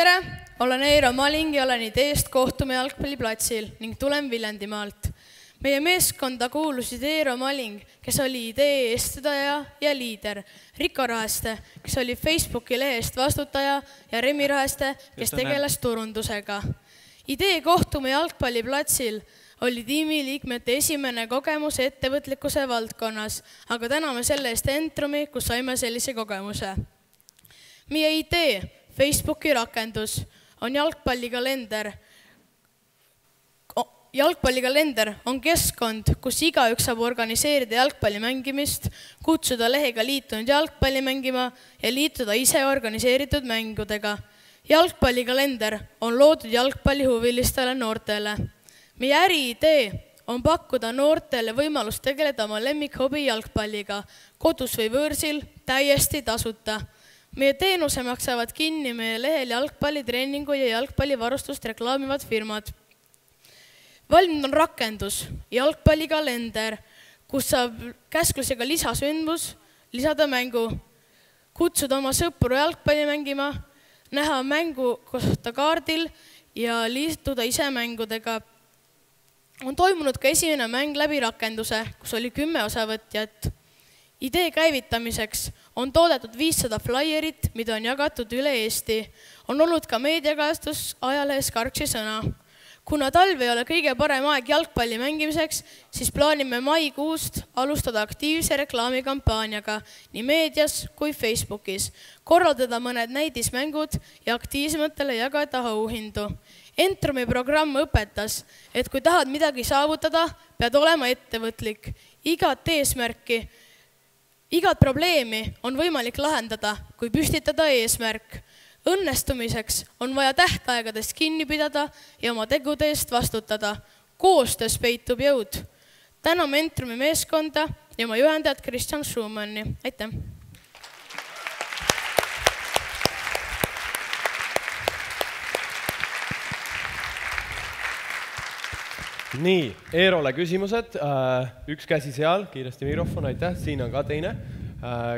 Tere! Olen Eero Maling ja olen Ideest kohtume jalgpalliplatsil ning tulen Viljandimaalt. Meie meeskonda kuulusid Eero Maling, kes oli Idee eestvedaja ja liider, Riko Raheste, kes oli Facebooki lehest vastutaja ja Remi Raheste, kes tegeles turundusega. Idee kohtume jalgpalliplatsil oli tiimiliikmete esimene kogemus ettevõtlikkuse valdkonnas, aga täname selle eest Entrumi, kus saime sellise kogemuse. Meie idee, Facebooki rakendus, on jalgpallikalender. Jalgpallikalender on keskkond, kus igaüks saab organiseerida jalgpalli mängimist, kutsuda lehega liitunud jalgpalli mängima ja liituda ise organiseeritud mängudega. Jalgpallikalender on loodud jalgpallihuvilistele noortele. Meie äriidee on pakkuda noortele võimalust tegeleda oma lemmikhobi jalgpalliga, kodus või võõrsil, täiesti tasuta. Meie teenuse maksavad kinni meie lehel jalgpallitreeningu ja jalgpallivarustust reklaamivad firmad. Valminud on rakendus, jalgpallikalender, kus saab käsklusega lisasündmus, lisada mängu, kutsuda oma sõpru jalgpalli mängima, näha mängu kohta kaardil ja liituda ise mängudega. On toimunud ka esimene mäng läbi rakenduse, kus oli 10 osavõtjat. Idee käivitamiseks on toodetud 500 flaierit, mida on jagatud üle Eesti. On olnud ka meediakajastus ajalehes Karksi sõna. Kuna talv ei ole kõige parem aeg jalgpalli mängimiseks, siis plaanime maikuust alustada aktiivse reklaamikampaaniaga nii meedias kui Facebookis, korraldada mõned näidismängud ja aktiivsematele jagada auhindu. Entrumi programm õpetas, et kui tahad midagi saavutada, pead olema ettevõtlik. Igat eesmärki, igat probleemi on võimalik lahendada, kui püstitada eesmärk. Õnnestumiseks on vaja tähtaegadest kinni pidada ja oma tegude eest vastutada. Koostöös peitub jõud. Täname Entrumi meeskonda ja oma juhendajat Kristjan Schumanni. Aitäh! Nii, Eerole küsimused. Üks käsi seal, kiiresti mikrofon, aitäh. Siin on ka teine.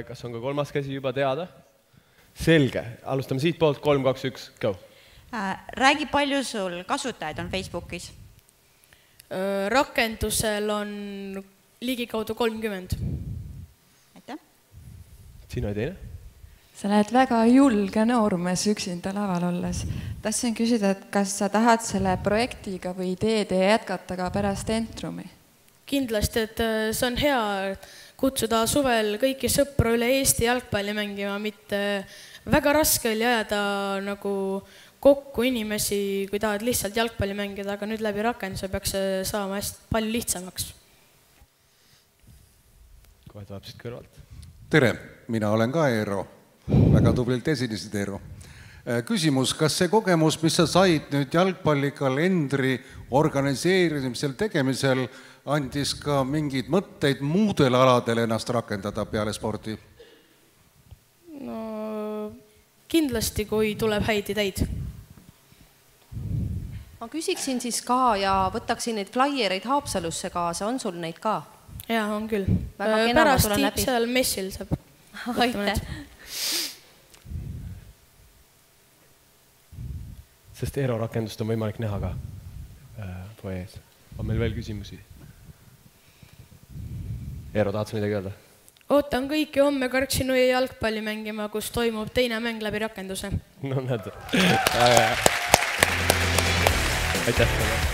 Kas on ka kolmas käsi juba teada? Selge. Alustame siit poolt. 3, 2, 1, go. Räägi, palju sul kasutajaid on Facebookis? Rakendusel on ligikaudu 30. Aitäh. Siin on teine. Sa lähed väga julge noormees üksinda laval olles. Tahtsin küsida, et kas sa tahad selle projektiga või ideede jätkata ka pärast Entrumi? Kindlasti, et see on hea kutsuda suvel kõiki sõpru üle Eesti jalgpalli mängima, mitte väga raske oli ajada nagu kokku inimesi, kui tahad lihtsalt jalgpalli mängida, aga nüüd läbi rakenduse peaks saama hästi palju lihtsamaks. Kohe tuleb siit kõrvalt. Tere, mina olen ka Eero. Väga tublilt esinesid, Eero. Küsimus, kas see kogemus, mis sa said nüüd jalgpallikalendri organiseerimisel, tegemisel, andis ka mingid mõtteid muudel aladel ennast rakendada peale spordi? No, kindlasti, kui tuleb häid ideid. Ma küsiksin siis ka ja võtaksin neid flaiereid Haapsalusse kaasa. On sul neid ka? Jaa, on küll. Väga kena, pärast tulen läbi. seal messil saab. Aitäh. Sest Eero rakendust on võimalik näha ka poees. On meil veel küsimusi? Eero, tahad sa midagi öelda? Ootan kõiki homme Karksinu ja jalgpalli mängima, kus toimub teine mäng läbi rakenduse. No näed. Aitäh.